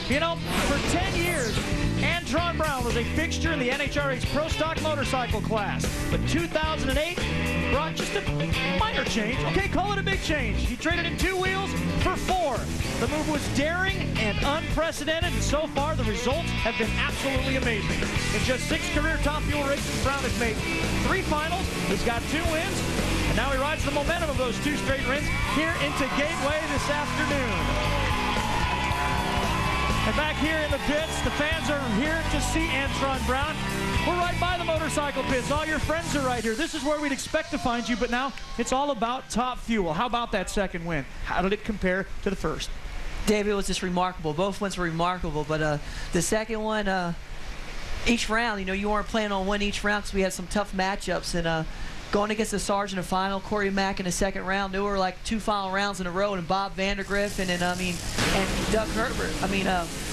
You know, for 10 years, Antron Brown was a fixture in the NHRA's Pro Stock motorcycle class. But 2008 brought just a minor change. Okay, call it a big change. He traded in 2 wheels for 4. The move was daring and unprecedented, and so far the results have been absolutely amazing. In just 6 career Top Fuel races, Brown has made 3 finals. He's got 2 wins, and now he rides the momentum of those 2 straight wins here into Gateway this afternoon. And back here in the pits, the fans are here to see Antron Brown. We're right by the motorcycle pits. All your friends are right here. This is where we'd expect to find you, but now it's all about Top Fuel. How about that second win? How did it compare to the first? Dave, it was just remarkable. Both wins were remarkable, but the second one, each round, you know, you weren't planning on winning each round because we had some tough matchups, and going against the Sargent in the final, Corey Mack in the second round, there were like 2 final rounds in a row, and Bob Vandergriff, and Doug Herbert.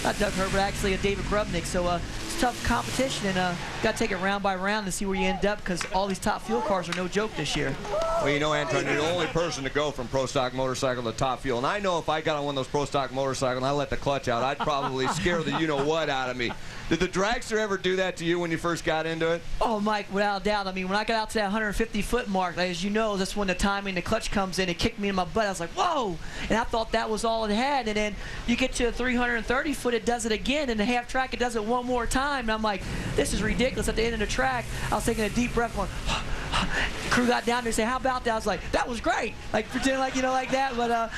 Not Doug Herbert, actually, David Grubnick. So it's tough competition, and got to take it round by round to see where you end up, because all these Top Fuel cars are no joke this year. Well, you know, Antron, you're the only person to go from Pro Stock motorcycle to Top Fuel. And I know if I got on one of those Pro Stock motorcycles and I let the clutch out, I'd probably scare the you-know-what out of me. Did the dragster ever do that to you when you first got into it? Oh, Mike, without a doubt. I mean, when I got out to that 150-foot mark, as you know, that's when the timing, the clutch comes in. It kicked me in my butt. I was like, whoa! And I thought that was all it had. And then you get to a 330-foot, it does it again. And the half track, it does it one more time. And I'm like, this is ridiculous. At the end of the track, I was taking a deep breath going, crew got down there and said, how about that? I was like, that was great. Like, pretend like, you know, like that. But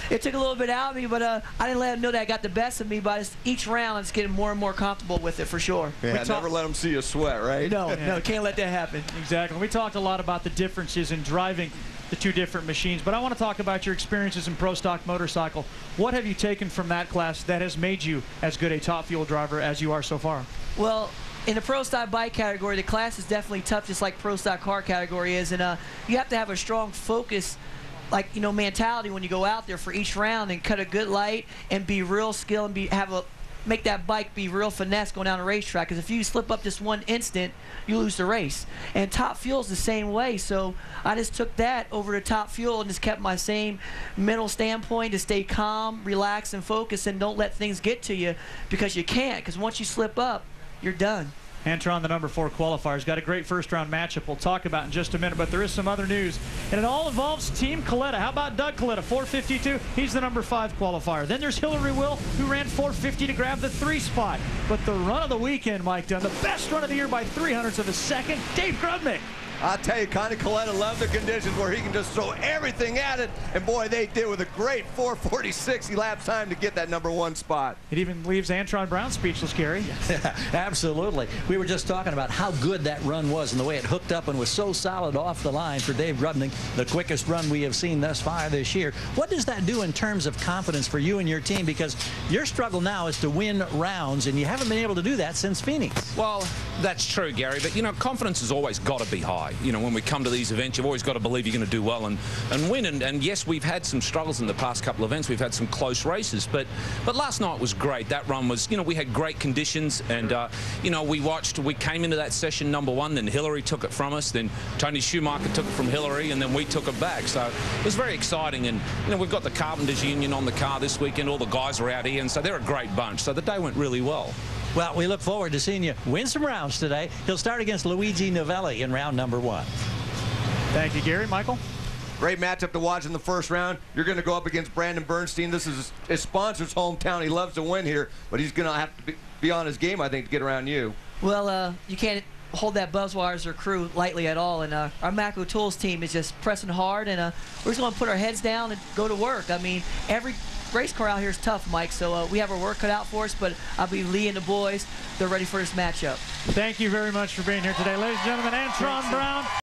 it took a little bit out of me. But I didn't let them know that it got the best of me. But each round, it's getting more and more comfortable with it, for sure. Yeah, never let them see you sweat, right? No, no, can't let that happen. Exactly. We talked a lot about the differences in driving the 2 different machines, but I want to talk about your experiences in Pro Stock motorcycle. What have you taken from that class that has made you as good a Top Fuel driver as you are so far? Well, in the Pro Stock bike category, the class is definitely tough, just like Pro Stock car category is, and you have to have a strong focus, like, you know, mentality when you go out there for each round, and cut a good light and be real skilled and make that bike be real finesse going down the racetrack, because if you slip up just 1 instant, you lose the race. And Top Fuel's the same way, so I just took that over to Top Fuel and just kept my same mental standpoint to stay calm, relax, and focus, and don't let things get to you, because you can't, because once you slip up, you're done. Antron, the number 4 qualifiers, got a great first-round matchup we'll talk about in just a minute, but there is some other news, and it all involves Team Coletta. How about Doug Coletta, 452? He's the number 5 qualifier. Then there's Hillary Will, who ran 450 to grab the 3 spot. But the run of the weekend, Mike Dunn, the best run of the year by 300ths of a second, Dave Grubnick. I'll tell you, Connie Coletta loved the conditions where he can just throw everything at it, and boy, they did with a great 4:46 elapsed time to get that number 1 spot. It even leaves Antron Brown speechless, Gary. Absolutely. We were just talking about how good that run was and the way it hooked up and was so solid off the line for Dave Grubnick, the quickest run we have seen thus far this year. What does that do in terms of confidence for you and your team? Because your struggle now is to win rounds, and you haven't been able to do that since Phoenix. Well, that's true, Gary, but, you know, confidence has always got to be high. You know, when we come to these events, you've always got to believe you're going to do well and win. And yes, we've had some struggles in the past couple of events. We've had some close races, but last night was great. That run was, you know, we had great conditions, and you know, we came into that session number 1, then Hillary took it from us, then Tony Schumacher took it from Hillary, and then we took it back. So it was very exciting, and, you know, we've got the Carpenters Union on the car this weekend. All the guys are out here, and so they're a great bunch. So the day went really well. Well, we look forward to seeing you win some rounds today. He'll start against Luigi Novelli in round number 1. Thank you, Gary. Michael? Great matchup to watch in the first round. You're going to go up against Brandon Bernstein. This is his sponsor's hometown. He loves to win here, but he's going to have to be on his game, I think, to get around you. Well, you can't hold that Buzzwires or crew lightly at all, and our Macro Tools team is just pressing hard, and we're just going to put our heads down and go to work. I mean, every race car out here is tough, Mike, so we have our work cut out for us, but I'll be Lee and the boys. They're ready for this matchup. Thank you very much for being here today. Ladies and gentlemen, Antron Brown.